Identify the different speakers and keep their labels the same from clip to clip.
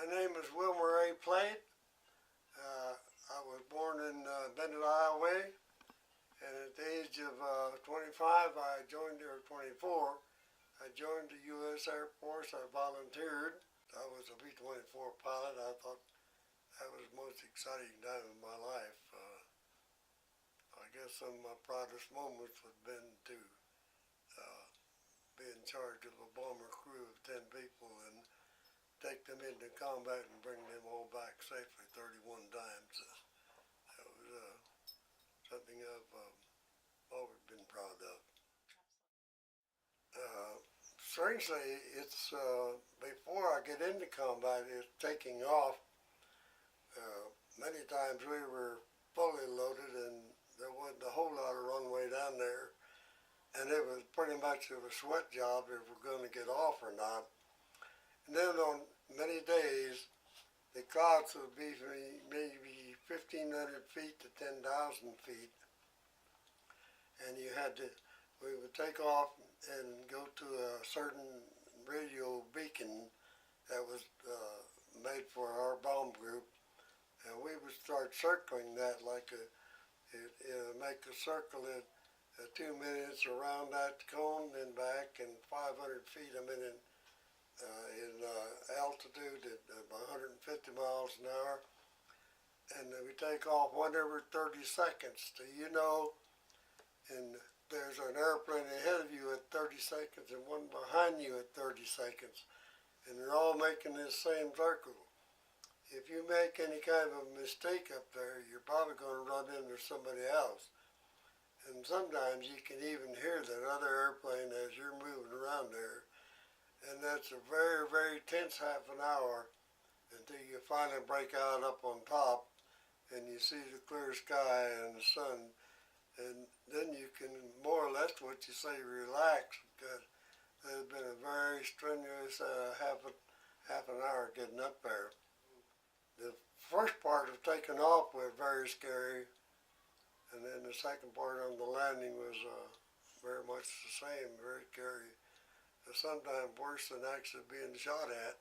Speaker 1: My name is Wilmer A. Plate. I was born in Bennett, Iowa, and at the age of 25, I joined there at 24. I joined the U.S. Air Force. I volunteered. I was a B-24 pilot. I thought that was the most exciting time of my life. I guess some of my proudest moments would have been to be in charge of a bomber crew of 10 people and take them into combat and bring them all back safely 31 times. That was something I've always been proud of. Strangely, it's before I get into combat, it's taking off. Many times we were fully loaded and there wasn't a whole lot of runway down there, and it was pretty much of a sweat job if we're going to get off or not. And then on many days, the clouds would be maybe 1,500 feet to 10,000 feet. And we would take off and go to a certain radio beacon that was made for our bomb group. And we would start circling that like make a circle at 2 minutes around that cone, then back, and 500 feet a minute. In altitude at 150 miles an hour, and we take off 1 every 30 seconds. Do you know? And there's an airplane ahead of you at 30 seconds and one behind you at 30 seconds, and they're all making this same circle. If you make any kind of a mistake up there, you're probably going to run into somebody else. And sometimes you can even hear that other airplane as you're moving around there. And that's a very, very tense half an hour until you finally break out up on top and you see the clear sky and the sun. And then you can more or less what you say relax, because there's been a very strenuous half an hour getting up there. The first part of taking off was very scary, and then the second part on the landing was very much the same, very scary. Sometimes worse than actually being shot at.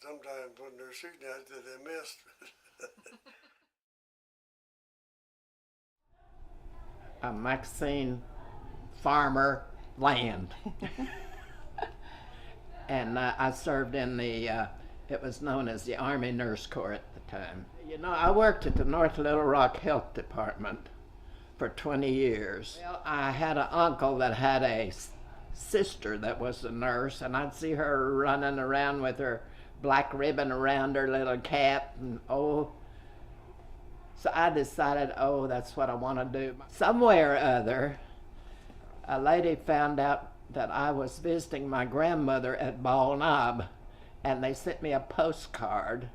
Speaker 1: Sometimes when they're shooting at you, they miss.
Speaker 2: A Maxine Farmer Land. And I served in it was known as the Army Nurse Corps at the time. You know, I worked at the North Little Rock Health Department for 20 years. Well, I had an uncle that had a sister that was a nurse, and I'd see her running around with her black ribbon around her little cap, and so I decided, that's what I want to do. Somewhere or other, a lady found out that I was visiting my grandmother at Ball Knob, and they sent me a postcard,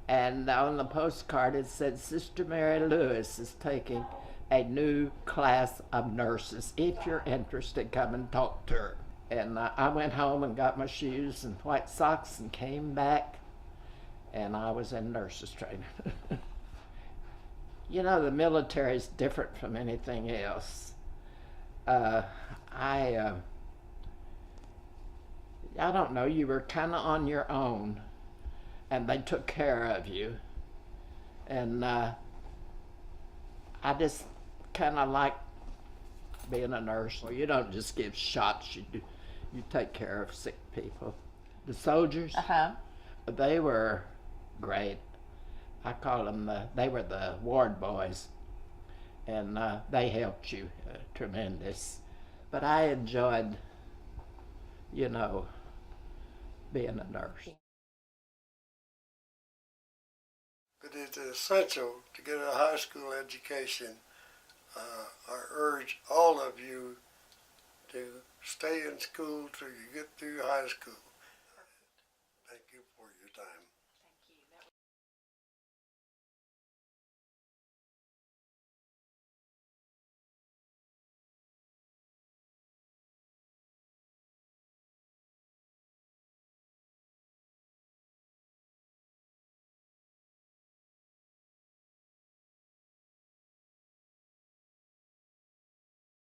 Speaker 2: and on the postcard it said, Sister Mary Lewis is taking a new class of nurses. If you're interested, come and talk to her. And I went home and got my shoes and white socks and came back, and I was in nurses training. You know, the military is different from anything else. I don't know, you were kind of on your own, and they took care of you. And I just kind of like being a nurse. Well, you don't just give shots, you take care of sick people. The soldiers, they were great. I call them they were the ward boys, and they helped you tremendous. But I enjoyed, being a nurse.
Speaker 1: But it's essential to get a high school education. I urge all of you to stay in school till you get through high school.